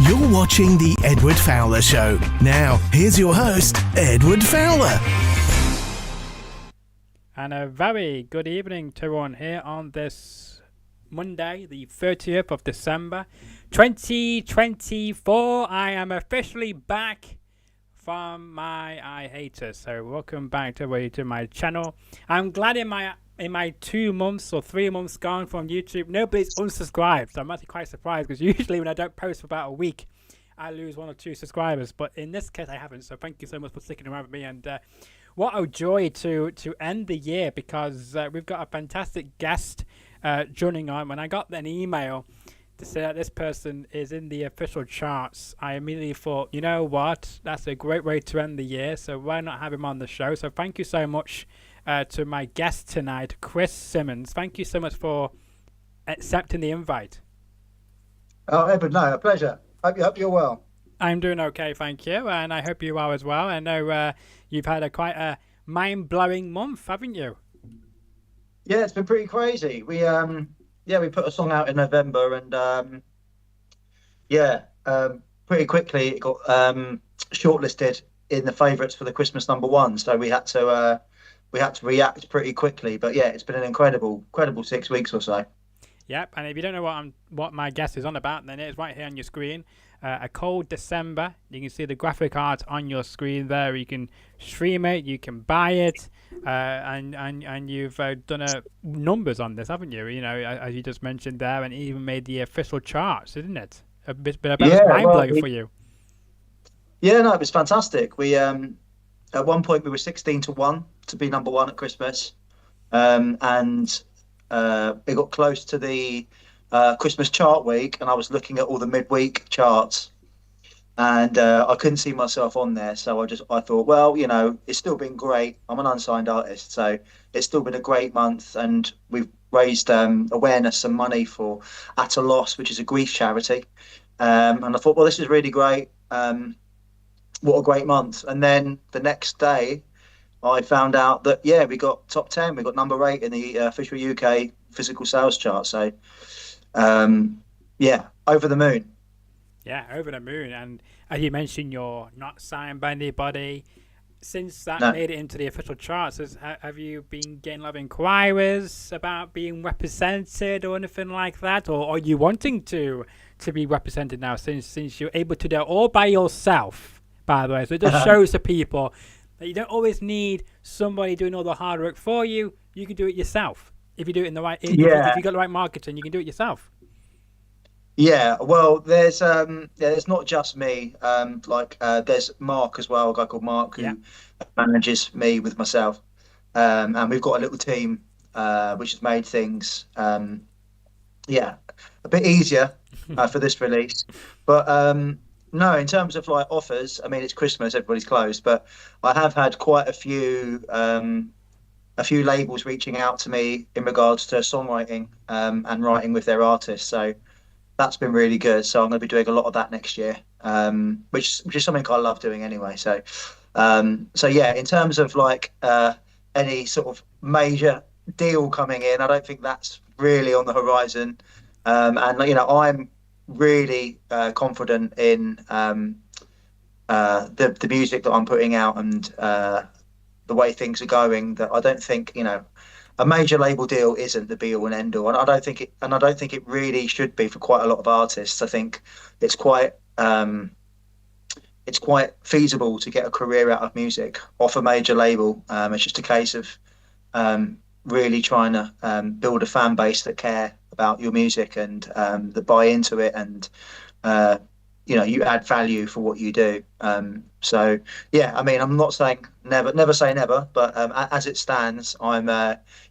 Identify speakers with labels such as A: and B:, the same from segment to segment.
A: You're watching The Edward Fowler Show. Now, here's your host, Edward Fowler.
B: And a very good evening to everyone here on this Monday, the 30th of December, 2024. I am officially back from my hiatus. So welcome back to my channel. I'm glad in my 2 months or 3 months gone from YouTube, nobody's unsubscribed. So I'm actually quite surprised, because usually when I don't post for about a week, I lose 1 or 2 subscribers. But in this case, I haven't. So thank you so much for sticking around with me. And what a joy to end the year, because we've got a fantastic guest joining on. When I got an email to say that this person is in the official charts, I immediately thought, you know what, that's a great way to end the year. So why not have him on the show? So thank you so much to my guest tonight, Chris Simmons. Thank you so much for accepting the invite.
C: Oh, Edward, no, a pleasure. Hope you're well.
B: I'm doing okay, thank you, and I hope you are as well. I know you've had quite a mind-blowing month, haven't you?
C: Yeah, it's been pretty crazy. We put a song out in November, and pretty quickly it got shortlisted in the favourites for the Christmas #1. So we had to react pretty quickly. But yeah, it's been an incredible 6 weeks or so.
B: Yep, and if you don't know what my guest is on about, then it's right here on your screen. A Cold December. You can see the graphic art on your screen there. You can stream it, you can buy it, and you've done numbers on this, haven't you? You know, as you just mentioned there, and even made the official charts, isn't it? A bit mind-blowing for you. Yeah,
C: no, it was fantastic. We at one point we were 16-1 to be #1 at Christmas, and it got close to the Christmas chart week, and I was looking at all the midweek charts, and I couldn't see myself on there. So I thought, well, you know, it's still been great. I'm an unsigned artist, so it's still been a great month, and we've raised awareness and money for At a Loss, which is a grief charity. And I thought, well, this is really great. What a great month. And then the next day, I found out that, yeah, we got top 10. We got #8 in the official UK physical sales chart. So, over the moon.
B: Yeah, over the moon. And as you mentioned, you're not signed by anybody. Since that made it into the official charts, have you been getting a lot of inquiries about being represented or anything like that? Or are you wanting to be represented now, since you're able to do it all by yourself, by the way? So it just shows to people that you don't always need somebody doing all the hard work for you. You can do it yourself. If you do it in the right, if you got the right marketing, you can do it yourself.
C: Yeah, well, there's not just me. There's Mark as well, a guy called Mark who manages me with myself, and we've got a little team which has made things a bit easier for this release. But no, in terms of like offers, I mean, it's Christmas, everybody's closed, but I have had quite a few labels reaching out to me in regards to songwriting and writing with their artists. So that's been really good. So I'm going to be doing a lot of that next year, which is something I love doing anyway. So, in terms of like any sort of major deal coming in, I don't think that's really on the horizon. And you know, I'm really confident in the music that I'm putting out and the way things are going, that I don't think, you know, a major label deal isn't the be all and end all, and I don't think it really should be for quite a lot of artists. I think it's quite feasible to get a career out of music off a major label. It's just a case of really trying to build a fan base that care about your music and that buy into it, and you know, you add value for what you do. So yeah, I mean, I'm not saying never say never, but as it stands, I'm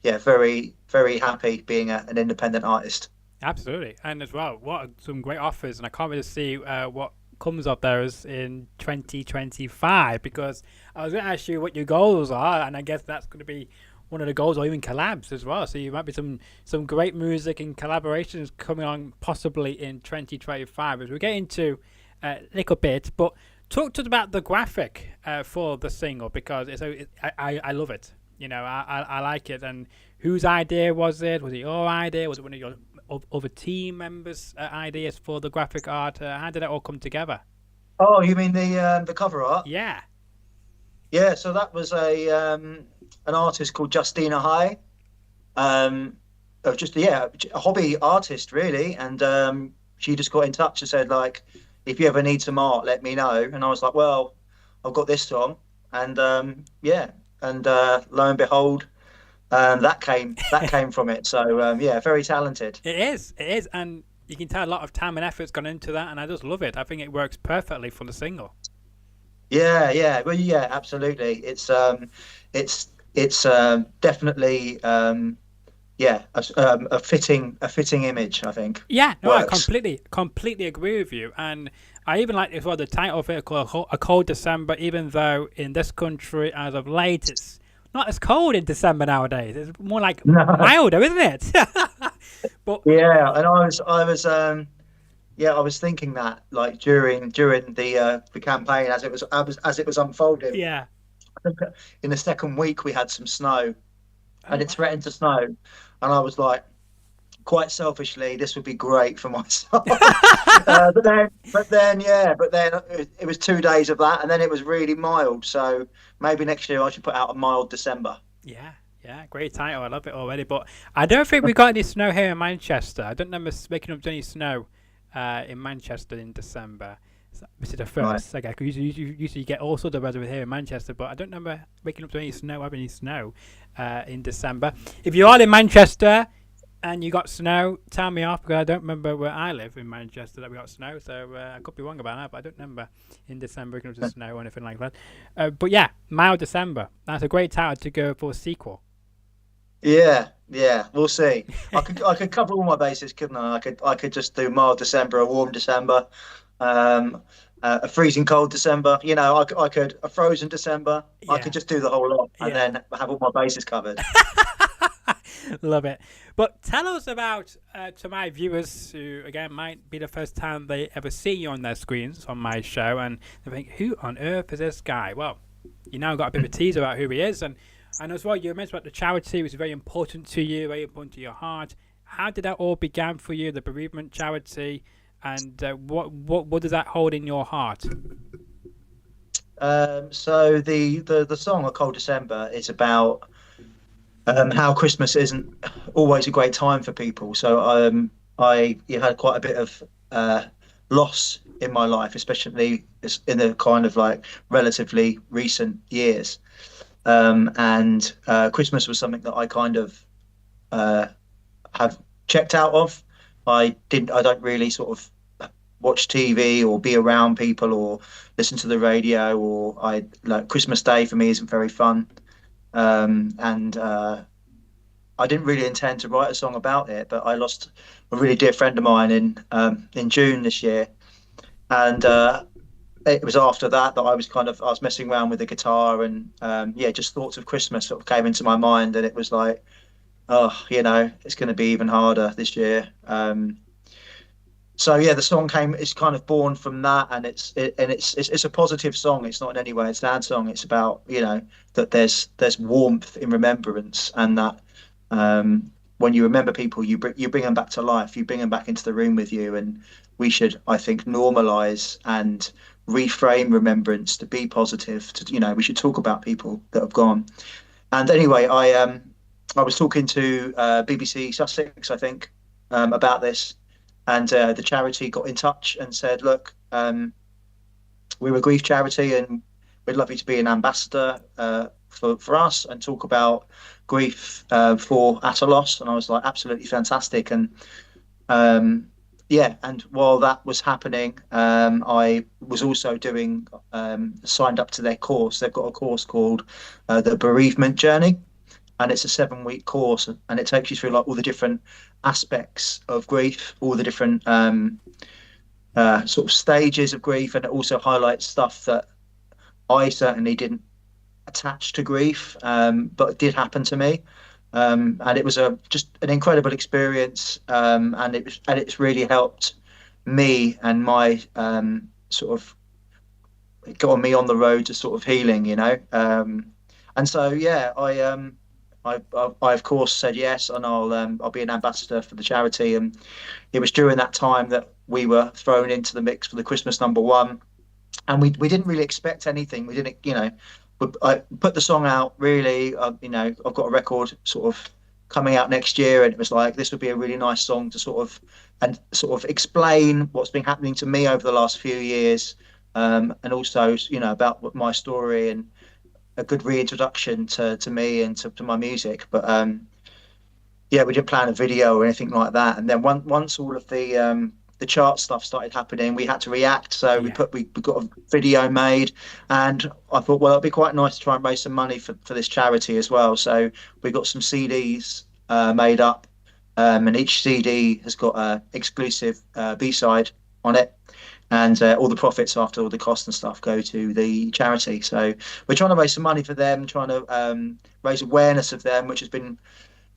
C: very, very happy being an independent artist.
B: Absolutely. And as well, some great offers, and I can't really see what comes up there is in 2025, because I was going to ask you what your goals are, and I guess that's going to be one of the goals, or even collabs as well. So you might be some great music and collaborations coming on possibly in 2025, as we get into a little bit. But talk to us about the graphic for the single, because I love it. You know, I like it. And whose idea was it? Was it your idea? Was it one of your other team members' ideas for the graphic art? How did it all come together?
C: Oh, you mean the cover art?
B: Yeah.
C: Yeah, so that was an artist called Justina High. Just a hobby artist really, and she just got in touch and said like, if you ever need some art, let me know. And I was like, well, I've got this song, and lo and behold, that came from it. So very talented.
B: It is, and you can tell a lot of time and effort's gone into that, and I just love it. I think it works perfectly for the single.
C: Yeah, well, yeah, absolutely. It's definitely a fitting image, I think.
B: Yeah, no,
C: Works.
B: I completely agree with you, and I even like as well the title of it called "A Cold December," even though in this country as of late it's not as cold in December nowadays. It's more like milder, isn't it? But
C: Yeah, and I was thinking that like during the campaign as it was unfolding.
B: yeah.
C: I think in the second week we had some snow, and it
B: wow.
C: threatened to snow, and I was like, quite selfishly, this would be great for my song. But then it was 2 days of that, and then it was really mild. So maybe next year I should put out a mild December.
B: Yeah, great title. I love it already. But I don't think we got any snow here in Manchester. I don't remember waking up to any snow in Manchester in December. This is the first.
C: Right.
B: Okay, usually you get all sorts of weather here in Manchester, but I don't remember waking up to any snow, having any snow in December. If you are in Manchester and you got snow, tell me off, because I don't remember where I live in Manchester that we got snow. So I could be wrong about that, but I don't remember in December waking up to snow or anything like that. But yeah, mild December. That's a great title to go for a sequel.
C: Yeah, we'll see. I could cover all my bases, couldn't I? I could just do mild December, a warm December, a freezing cold December. You know, I could a frozen December. I
B: Yeah.
C: could just do the whole lot and
B: Yeah.
C: then have all my bases covered.
B: Love it. But tell us about, to my viewers who, again, might be the first time they ever see you on their screens on my show, and they think, who on earth is this guy? Well, you now got a bit of a tease about who he is, and as well, you mentioned about the charity, which is very important to you, very important to your heart. How did that all begin for you, the bereavement charity, and what does that hold in your heart?
C: So the song "A Cold December" is about how Christmas isn't always a great time for people. So I had quite a bit of loss in my life, especially in the kind of like relatively recent years. And Christmas was something that I kind of have checked out of. I don't really sort of watch TV or be around people or listen to the radio, or Christmas Day for me isn't very fun. And I didn't really intend to write a song about it, but I lost a really dear friend of mine in June this year, and it was after that I was messing around with the guitar, and just thoughts of Christmas sort of came into my mind, and it was like, oh, it's going to be even harder this year. So yeah, the song is kind of born from that, and it's a positive song. It's not in any way a sad song. It's about that there's warmth in remembrance, and that when you remember people, you bring them back to life. You bring them back into the room with you, and we should, I think, normalize and reframe remembrance to be positive. We should talk about people that have gone. And anyway, I was talking to BBC Sussex, I think, about this. And the charity got in touch and said, look, we're a grief charity and we'd love you to be an ambassador for us and talk about grief for at a loss. And I was like, absolutely fantastic. And and while that was happening, I was also signed up to their course. They've got a course called the Bereavement Journey. And it's a 7-week course, and it takes you through like all the different aspects of grief, all the different sort of stages of grief, and it also highlights stuff that I certainly didn't attach to grief, but did happen to me. And it was just an incredible experience, and it's really helped me and my sort of got me on the road to sort of healing, And so yeah, I of course said yes, and I'll be an ambassador for the charity. And it was during that time that we were thrown into the mix for the Christmas number one, and we didn't really expect anything. We didn't, but I put the song out. Really, I've got a record sort of coming out next year, and it was like this would be a really nice song to sort of explain what's been happening to me over the last few years, and also about my story and a good reintroduction to me and to my music. But yeah, we didn't plan a video or anything like that. And then once all of the chart stuff started happening, we had to react. So we got a video made, and I thought, well, it'd be quite nice to try and raise some money for this charity as well. So we got some CDs made up, and each CD has got a exclusive B-side on it. And all the profits after all the costs and stuff go to the charity. So we're trying to raise some money for them, trying to raise awareness of them, which has been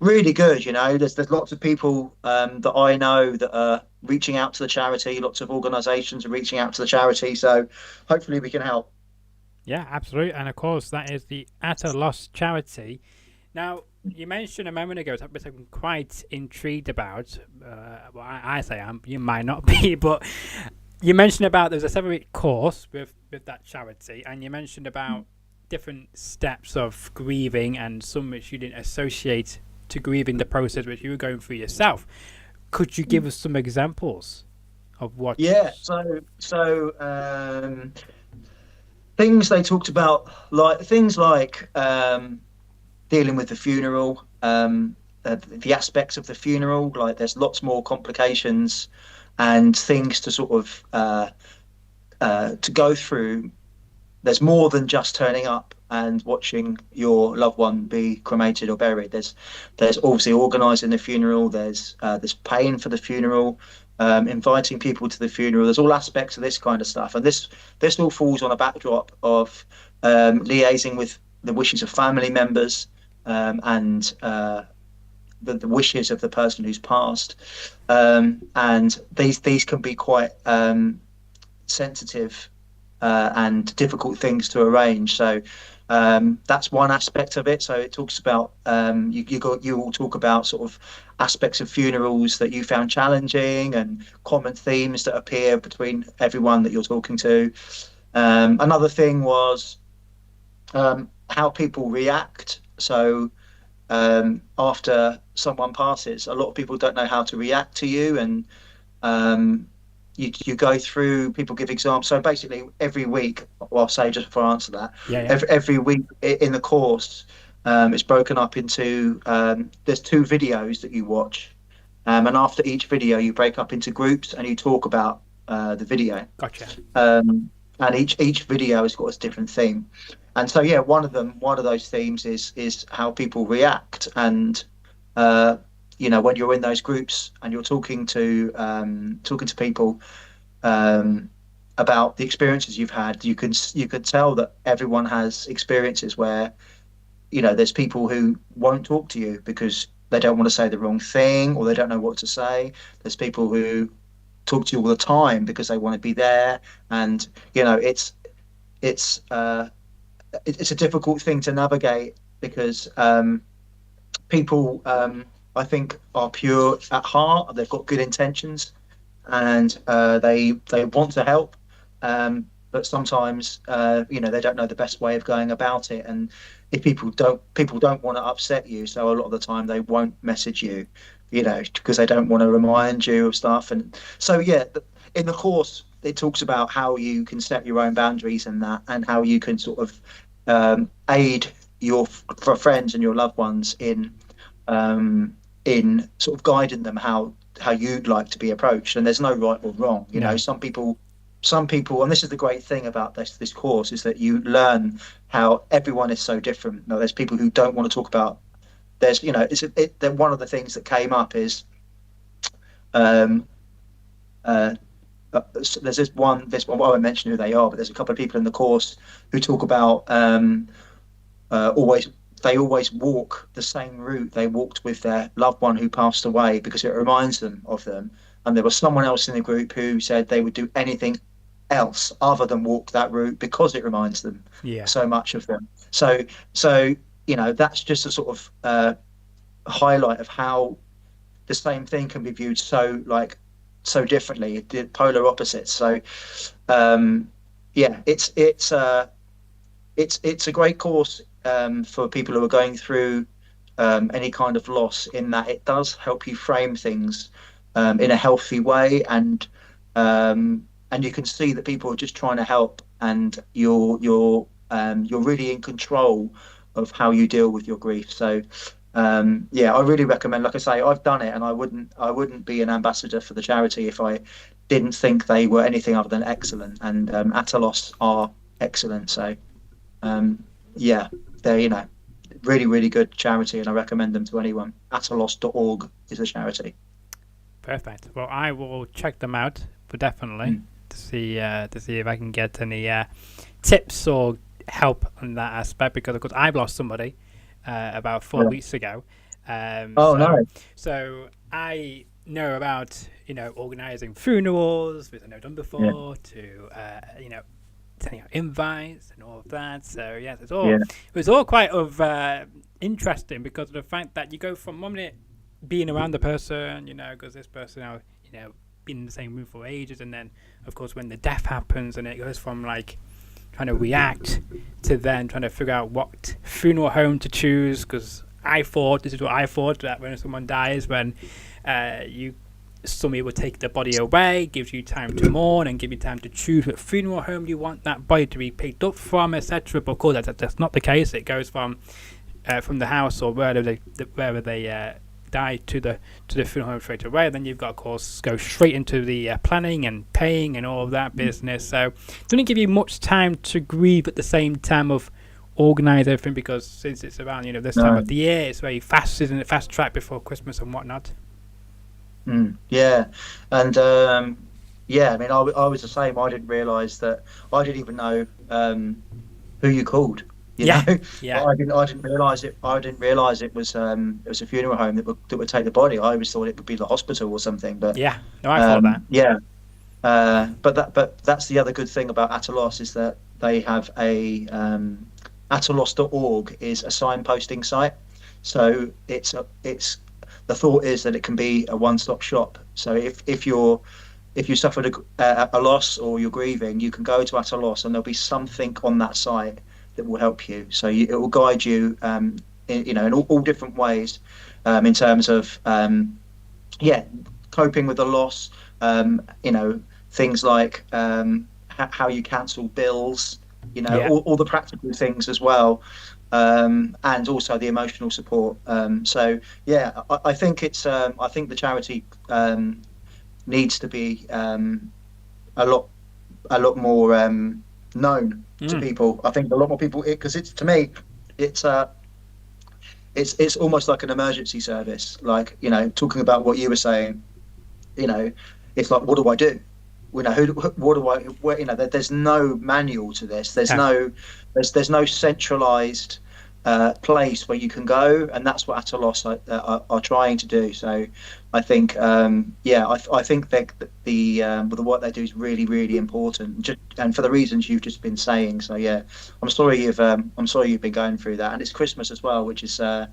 C: really good. There's lots of people that I know that are reaching out to the charity. Lots of organisations are reaching out to the charity. So hopefully we can help.
B: Yeah, absolutely. And of course, that is the At a Loss charity. Now, you mentioned a moment ago something I'm quite intrigued about. Well, I say you might not be, but you mentioned about there's a 7-week course with that charity, and you mentioned about different steps of grieving and some which you didn't associate to grieving the process which you were going through yourself. Could you give us some examples of what?
C: Yeah, so things they talked about, like things like dealing with the funeral, the aspects of the funeral, like there's lots more complications and things to sort of to go through. There's more than just turning up and watching your loved one be cremated or buried. There's obviously organising the funeral. There's paying for the funeral, inviting people to the funeral. There's all aspects of this kind of stuff, and this all falls on a backdrop of liaising with the wishes of family members and the wishes of the person who's passed, and these can be quite sensitive and difficult things to arrange. So that's one aspect of it. So it talks about you all talk about sort of aspects of funerals that you found challenging and common themes that appear between everyone that you're talking to. Another thing was how people react. So after someone passes, a lot of people don't know how to react to you, and you go through, people give examples. So basically every week, well, I'll say just before I answer that, every week in the course, it's broken up into, there's 2 videos that you watch, and after each video you break up into groups and you talk about the video.
B: Gotcha.
C: And each video has got a different theme. And so, yeah, one of those themes is how people react. And, when you're in those groups and you're talking to people about the experiences you've had, you can tell that everyone has experiences where, there's people who won't talk to you because they don't want to say the wrong thing or they don't know what to say. There's people who talk to you all the time because they want to be there. And, it's a difficult thing to navigate because people, I think, are pure at heart. They've got good intentions, and they want to help, but sometimes they don't know the best way of going about it. And if people don't want to upset you, so a lot of the time they won't message you, because they don't want to remind you of stuff. And so, yeah, in the course it talks about how you can set your own boundaries and that, and how you can sort of aid for friends and your loved ones in sort of guiding them how you'd like to be approached. And there's no right or wrong. Some people, and this is the great thing about this course, is that you learn how everyone is so different. There's people who don't want to talk about. There's one of the things that came up is there's this one. I won't mention who they are, but there's a couple of people in the course who talk about they always walk the same route they walked with their loved one who passed away because it reminds them of them. And there was someone else in the group who said they would do anything else other than walk that route because it reminds them so much of them. So that's just a sort of highlight of how the same thing can be viewed so differently, the polar opposites. So yeah, it's a great course for people who are going through any kind of loss, in that it does help you frame things in a healthy way, and you can see that people are just trying to help, and you're really in control of how you deal with your grief. So yeah, I really recommend. Like I say, I've done it, and I wouldn't be an ambassador for the charity if I didn't think they were anything other than excellent. And Atalos are excellent. So yeah, they're really, really good charity, and I recommend them to anyone. Atalos.org is the charity.
B: Perfect. Well, I will check them out, but definitely to see if I can get any tips or help on that aspect, because of course I've lost somebody about 4 weeks ago.
C: No.
B: So I know about organising funerals, which I never done before, to sending out invites and all of that. So yes, it was all quite of interesting, because of the fact that you go from 1 minute being around the person, because this person been in the same room for ages, and then of course when the death happens, and it goes from like trying to react to then trying to figure out what funeral home to choose, because this is what I thought, that when someone dies, when somebody will take the body away, gives you time to mourn and give you time to choose what funeral home you want that body to be picked up from, etc. But of course that's not the case. It goes from the house or wherever they die to the funeral home straight away. Then you've got, of course, go straight into the planning and paying and all of that business. So it doesn't give you much time to grieve at the same time of organise everything, because since it's around this time of the year, it's very fast, isn't it? Fast track before Christmas and whatnot.
C: Yeah, and yeah, I mean, I was the same. I didn't realise that. I didn't even know who you called. You know?
B: Yeah.
C: I didn't realise it. I didn't realise it was a funeral home that would take the body. I always thought it would be the hospital or something. But
B: yeah, no, I thought that.
C: Yeah, but that's the other good thing about Atalos, is that they have a Atalos.org is a signposting site. So it's the thought is that it can be a one-stop shop. So if you suffered a loss or you're grieving, you can go to Atalos, and there'll be something on that site that will help you. So it will guide you, in all different ways, in terms of coping with the loss. Things like how you cancel bills. All the practical things as well, and also the emotional support. So yeah, I think I think the charity needs to be a lot more known to people. I think a lot more people, because to me it's almost like an emergency service. Like talking about what you were saying, it's like, what do I do? There's no manual to this. There's no centralized place where you can go, and that's what Atalos are trying to do. So I think I think that the work they do is really, really important, and for the reasons you've just been saying. So yeah, I'm sorry you've been going through that, and it's Christmas as well, which is a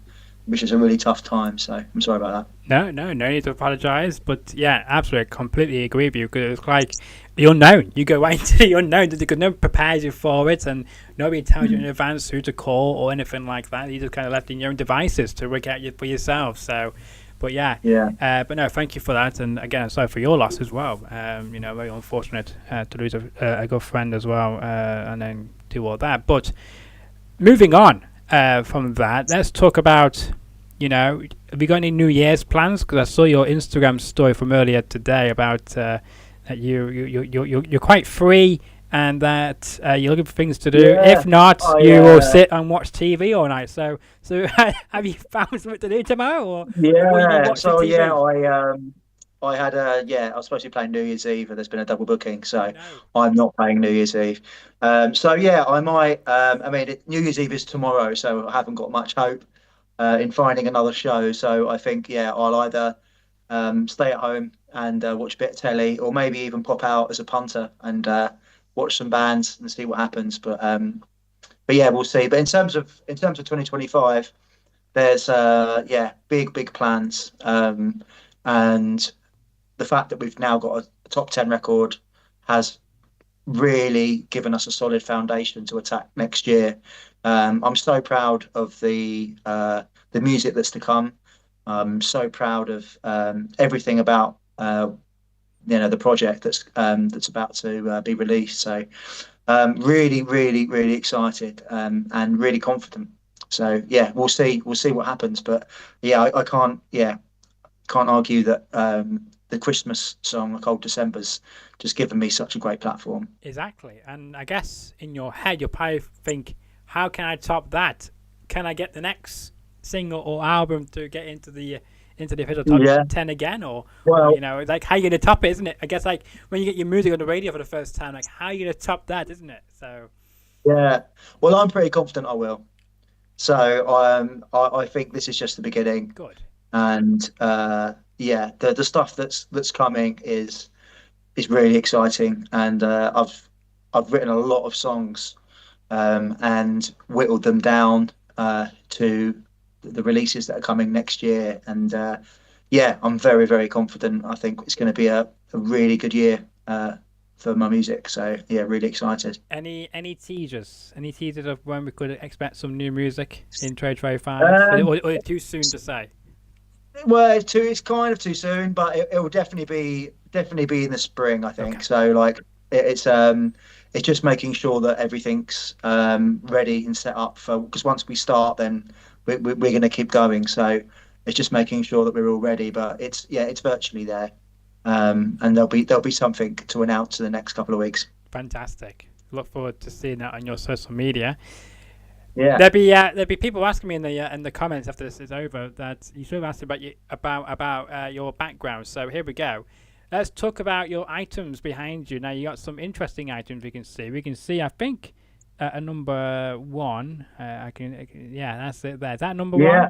C: really tough time. So I'm sorry about that.
B: No need to apologize. But yeah, absolutely, completely agree with you, because it's like the unknown. You go right into the unknown, because no one prepares you for it, and nobody tells you in advance who to call or anything like that. You just kind of left in your own devices to work out for yourself. So, but yeah. But no, thank you for that, and again, I'm sorry for your loss as well. Very unfortunate to lose a good friend as well, and then do all that. But moving on from that, let's talk about, have you got any New Year's plans? Because I saw your Instagram story from earlier today about that you're quite free, and that you're looking for things to do.
C: Yeah,
B: if not, you will sit and watch TV all night. So have you found something to do tomorrow? Or
C: yeah, so TV? Yeah, I was supposed to be playing New Year's Eve, and there's been a double booking, so I'm not playing New Year's Eve. So yeah, I might. New Year's Eve is tomorrow, so I haven't got much hope in finding another show. So I think I'll either stay at home and watch a bit of telly, or maybe even pop out as a punter and watch some bands and see what happens. But yeah, we'll see. But in terms of 2025, there's big plans, and the fact that we've now got a top 10 record has really given us a solid foundation to attack next year. I'm so proud of the music that's to come. I'm so proud of everything about the project that's about to be released. So really, really, really excited, and really confident. So yeah, we'll see what happens. But yeah, I can't argue that the Christmas song, "The Cold December's," just given me such a great platform.
B: Exactly. And I guess in your head, you'll probably think, how can I top that? Can I get the next single or album to get into the official top 10 again? Or like, how are you going to top it, isn't it? I guess, like, when you get your music on the radio for the first time, like, how are you going to top that, isn't it? So
C: Yeah, well, I'm pretty confident I will. So I think this is just the beginning.
B: good.
C: And the stuff that's coming is really exciting. And I've written a lot of songs, and whittled them down to the releases that are coming next year. And I'm very, very confident. I think it's going to be a really good year for my music. So yeah, really excited.
B: Any teasers? Any teasers of when we could expect some new music in 2025? Or too soon to say?
C: Well, it's kind of too soon, but it will definitely be in the spring, I think.
B: Okay.
C: So like it's just making sure that everything's ready and set up for, because once we start, then we're going to keep going. So it's just making sure that we're all ready. But it's virtually there, and there'll be something to announce in the next couple of weeks.
B: Fantastic. Look forward to seeing that on your social media.
C: Yeah.
B: There'll be people asking me in the comments after this is over that you should have asked about your background. So here we go. Let's talk about your items behind you. Now you got some interesting items we can see. We can see, I think, a number one. That's it there. Is that number one?
C: Yeah,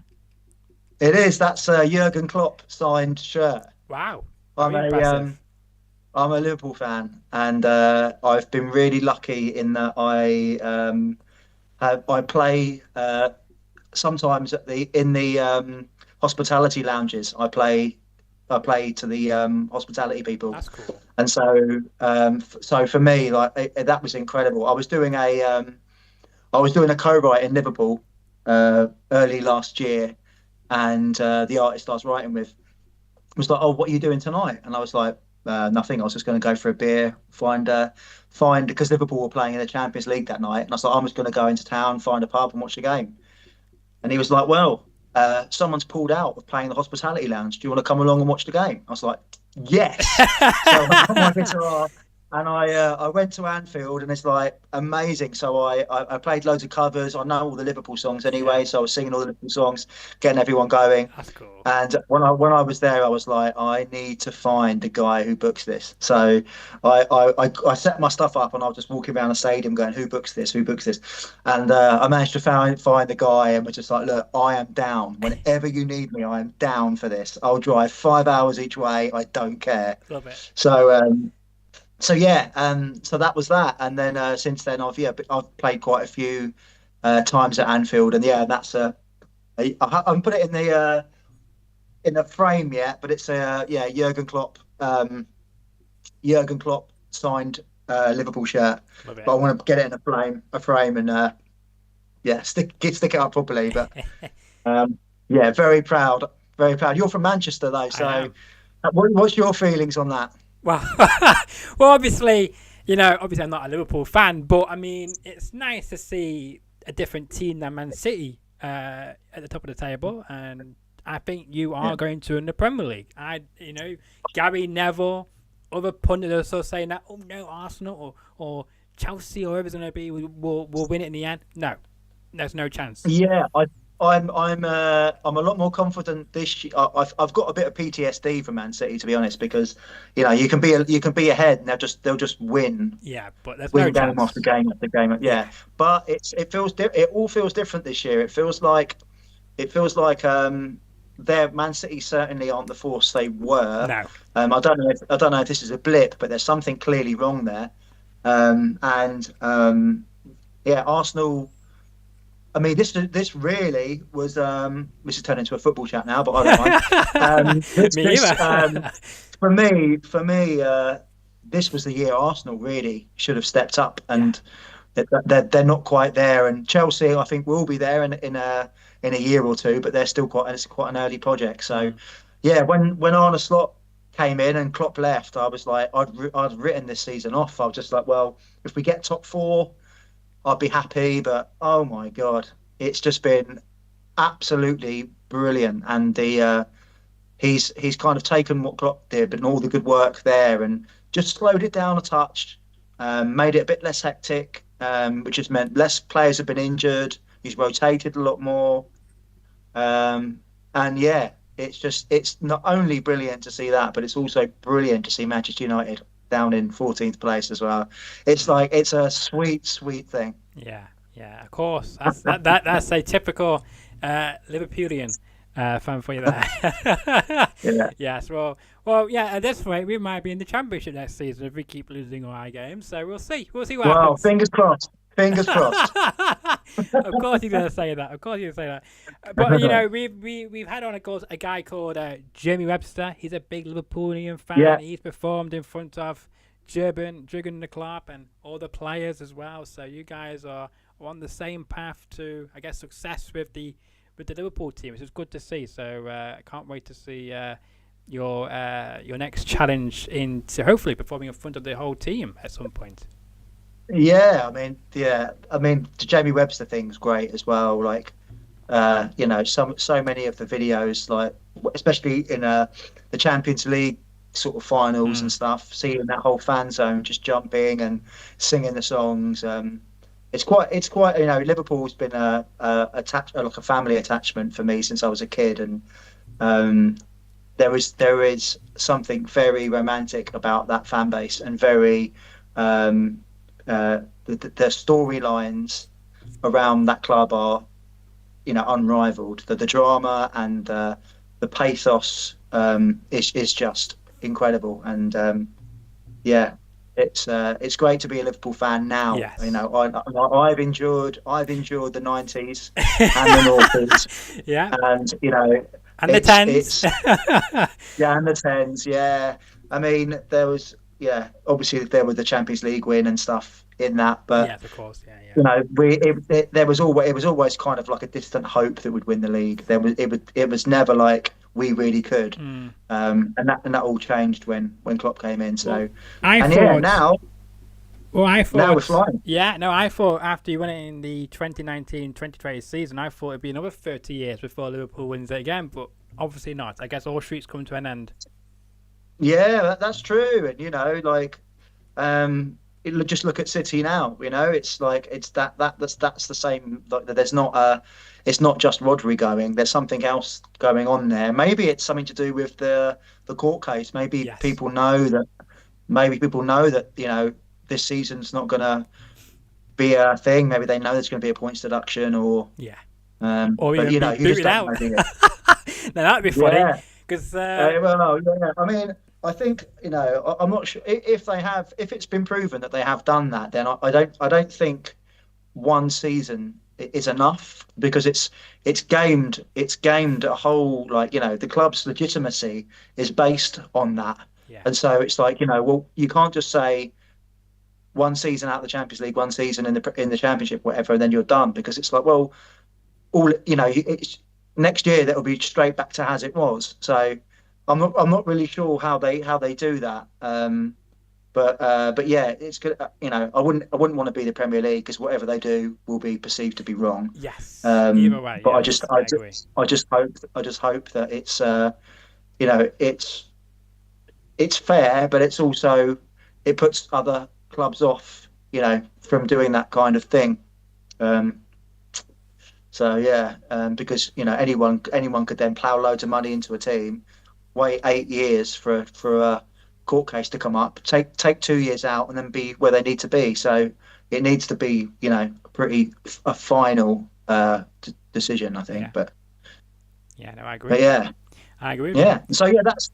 C: it is. That's a Jurgen Klopp signed shirt.
B: Wow.
C: I'm
B: Very impressive.
C: I'm a Liverpool fan, and I've been really lucky in that I play sometimes in the hospitality lounges. I play to the hospitality people.
B: That's cool.
C: And so for me, like that was incredible. I was doing a co-write in Liverpool early last year, and the artist I was writing with was like, "Oh, what are you doing tonight?" And I was like, "Nothing. I was just going to go for a beer, find because Liverpool were playing in the Champions League that night." And I was like, "I'm just going to go into town, find a pub, and watch the game." And he was like, "Well, someone's pulled out of playing the hospitality lounge. Do you want to come along and watch the game?" I was like, "Yes." So I got my guitar and I went to Anfield, and it's like amazing. So I played loads of covers. I know all the Liverpool songs anyway, so I was singing all the Liverpool songs, getting everyone going.
B: That's cool.
C: And when I was there, I was like, I need to find the guy who books this. So I set my stuff up, and I was just walking around the stadium going, "Who books this? Who books this?" And I managed to find the guy, and was just like, "Look, I am down. Whenever you need me, I am down for this. I'll drive 5 hours each way. I don't care."
B: Love it.
C: So that was that. And then since then, I've played quite a few times at Anfield, and that's I haven't put it in the frame yet, but it's a Jurgen Klopp signed Liverpool shirt. But I want to get it in a frame, and stick it up properly. But very proud. You're from Manchester though, so what's your feelings on that?
B: Well, well, obviously I'm not a Liverpool fan, but I mean, it's nice to see a different team than Man City at the top of the table, and I think you are going to win the Premier League. Gary Neville, other pundits are still saying that, "Oh no, Arsenal or Chelsea or whoever's going to be will win it in the end." No, there's no chance.
C: Yeah, I'm a lot more confident this year. I've got a bit of PTSD from Man City, to be honest, because you can be ahead and they'll just win.
B: Yeah, but there's
C: win
B: no
C: game
B: chance.
C: after game after game. Yeah, but it all feels different this year. It feels like their Man City certainly aren't the force they were.
B: No.
C: I don't know if this is a blip, but there's something clearly wrong there. Arsenal. I mean, this really was. This has turned into a football chat now, but I don't mind.
B: Me either.
C: For me, this was the year Arsenal really should have stepped up, and they're not quite there. And Chelsea, I think, will be there in a year or two, but they're still it's quite an early project. So, yeah, when Arne Slot came in and Klopp left, I was like, I'd written this season off. I was just like, well, if we get top four, I'd be happy. But oh my God, it's just been absolutely brilliant. And he's kind of taken what Klopp did, but all the good work there, and just slowed it down a touch, made it a bit less hectic, which has meant less players have been injured. He's rotated a lot more, and yeah, it's not only brilliant to see that, but it's also brilliant to see Manchester United down in 14th place as well. It's like it's a sweet thing.
B: Yeah, of course. That's a typical Liverpoolian fan for you there.
C: Yeah.
B: Yes. Well, yeah. At this rate, we might be in the Championship next season if we keep losing all our games. So we'll see. We'll see what happens.
C: Well, fingers crossed. Fingers crossed.
B: Of course you're gonna say that. But you know, we've had on a guy called Jamie Webster. He's a big Liverpoolian fan.
C: Yeah.
B: He's performed in front of Jurgen the Klopp and all the players as well. So you guys are on the same path to, I guess, success with the Liverpool team, which is good to see. So I can't wait to see your next challenge into hopefully performing in front of the whole team at some point.
C: Yeah, I mean, the Jamie Webster thing's great as well. Like, you know, so many of the videos, like especially in the Champions League sort of finals and stuff, seeing that whole fan zone just jumping and singing the songs. It's quite. You know, Liverpool's been like a family attachment for me since I was a kid, and there is something very romantic about that fan base, and very the storylines around that club are, you know, unrivaled. The drama and the pathos is just incredible, and yeah, it's great to be a Liverpool fan now.
B: Yes.
C: You know, I've enjoyed the 90s and the noughties,
B: yeah,
C: and you know,
B: and the tens.
C: Yeah, and the tens. Yeah, I mean, there was. Yeah, obviously there was the Champions League win and stuff in that, but
B: yeah, of course, yeah.
C: You know, it was always kind of like a distant hope that we'd win the league. It was never like we really could, and that all changed when Klopp came in. So now we're flying.
B: Yeah, no, I thought after you won it in the 2019-2020 season, I thought it'd be another 30 years before Liverpool wins it again, but obviously not. I guess all streets come to an end.
C: Yeah, that's true, and you know, like, just look at City now. You know, it's like that's the same. Like, it's not just Rodri going. There's something else going on there. Maybe it's something to do with the court case. Maybe people know that. You know, this season's not going to be a thing. Maybe they know there's going to be a points deduction, or
B: or even you know, you just out. Now that'd be funny because.
C: Well, yeah. I mean. I think, you know, I'm not sure if it's been proven that they have done that, then I don't think one season is enough, because it's gamed a whole, like, you know, the club's legitimacy is based on that.
B: Yeah.
C: And so it's like, you know, well, you can't just say one season out of the Champions League, one season in the Championship, whatever, and then you're done, because it's like, well, all, you know, it's next year that'll be straight back to as it was. So I'm not really sure how they do that, but yeah, it's good. You know, I wouldn't want to be the Premier League, because whatever they do will be perceived to be wrong.
B: Yes.
C: Either
B: way.
C: But
B: yes,
C: I just hope that it's you know, it's fair, but it's also, it puts other clubs off, you know, from doing that kind of thing. So yeah, because, you know, anyone could then plough loads of money into a team, wait 8 years for a court case to come up, take 2 years out, and then be where they need to be. So it needs to be, you know, a final decision, I think.
B: Yeah.
C: But
B: yeah, no, I agree.
C: But yeah,
B: I agree.
C: Yeah. So yeah, that's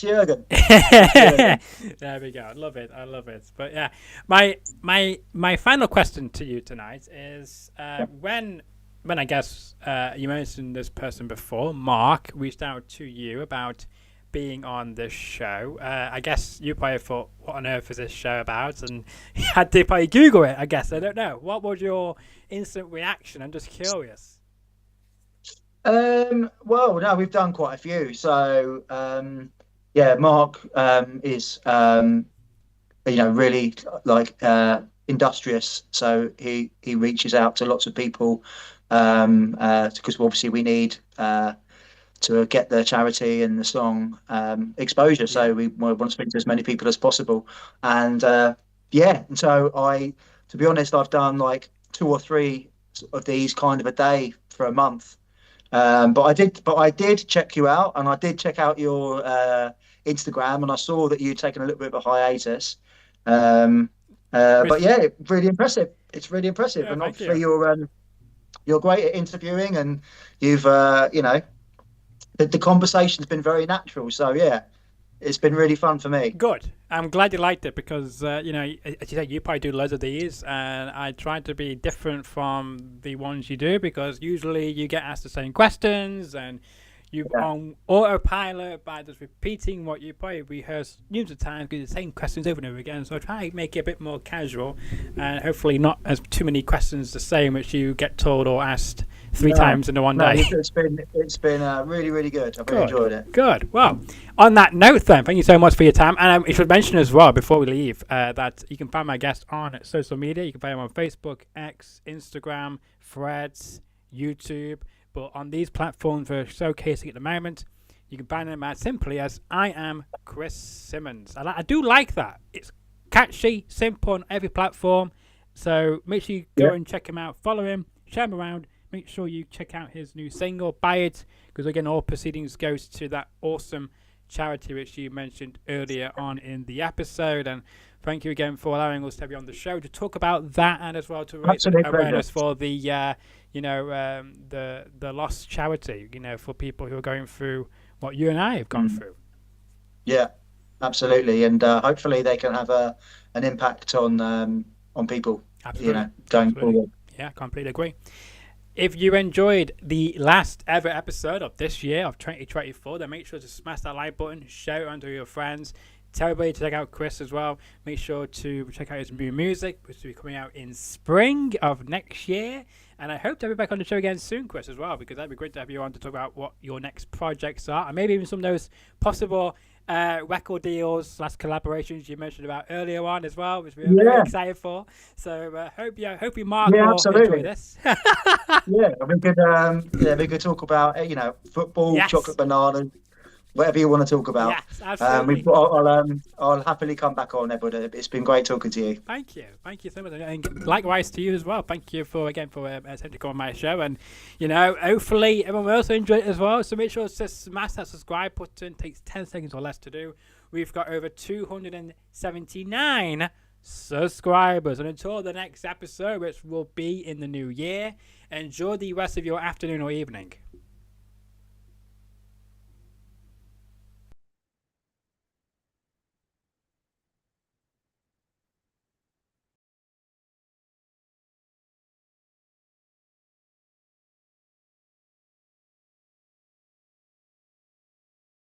C: Jurgen.
B: There we go. I love it. But yeah, my final question to you tonight is when when I guess you mentioned this person before, Mark reached out to you about being on this show. I guess you probably thought, what on earth is this show about? And you had to probably Google it, I guess. I don't know. What was your instant reaction? I'm just curious.
C: Well, no, we've done quite a few. So, yeah, Mark is, really like industrious. So he reaches out to lots of people because obviously we need to get the charity and the song exposure. So we want to speak to as many people as possible. And and so to be honest, I've done like 2 or 3 of these kind of a day for a month. But I did check you out, and I did check out your Instagram, and I saw that you'd taken a little bit of a hiatus. But yeah, really impressive. It's really impressive, and obviously you're great at interviewing, and you've the conversation's been very natural. So yeah, it's been really fun for me.
B: Good. I'm glad you liked it because as you said, you probably do loads of these, and I try to be different from the ones you do because usually you get asked the same questions and you're on autopilot by just repeating what you probably rehearsed numerous of times because the same questions over and over again. So I try to make it a bit more casual and hopefully not as too many questions the same which you get told or asked 3 times in the one day.
C: It's been really, really good. I've really enjoyed it.
B: Good. Well, on that note then, thank you so much for your time. And I should mention as well before we leave that you can find my guest on social media. You can find him on Facebook, X, Instagram, Threads, YouTube. But on these platforms we're showcasing at the moment, you can find them as simply as I am Chris Simmons. I do like that. It's catchy, simple on every platform. So make sure you go and check him out. Follow him, share him around. Make sure you check out his new single, Buy It, because again, all proceedings goes to that awesome charity which you mentioned earlier on in the episode. And thank you again for allowing us to have you on the show to talk about that and as well to raise awareness for the the lost charity, for people who are going through what you and I have gone through.
C: Yeah, absolutely, and hopefully they can have an impact on people.
B: Absolutely.
C: Going forward.
B: Yeah, completely agree. If you enjoyed the last ever episode of this year of 2024, then make sure to smash that like button, share it onto your friends. Tell everybody to check out Chris as well. Make sure to check out his new music, which will be coming out in spring of next year. And I hope to have you back on the show again soon, Chris, as well, because that'd be great to have you on to talk about what your next projects are, and maybe even some of those possible record deals / collaborations you mentioned about earlier on as well, which we're very excited for. So hope you Mark will enjoy this.
C: we could talk about football, chocolate bananas, whatever you want to talk about.
B: Yes, absolutely.
C: I'll happily come back on, Edward. It's been great talking to you.
B: Thank you so much, and likewise to you as well. Thank you for attempting to come on my show, and hopefully everyone will also enjoy it as well. So make sure to smash that subscribe button. It takes 10 seconds or less to do. We've got over 279 subscribers, and until the next episode, which will be in the new year, enjoy the rest of your afternoon or evening.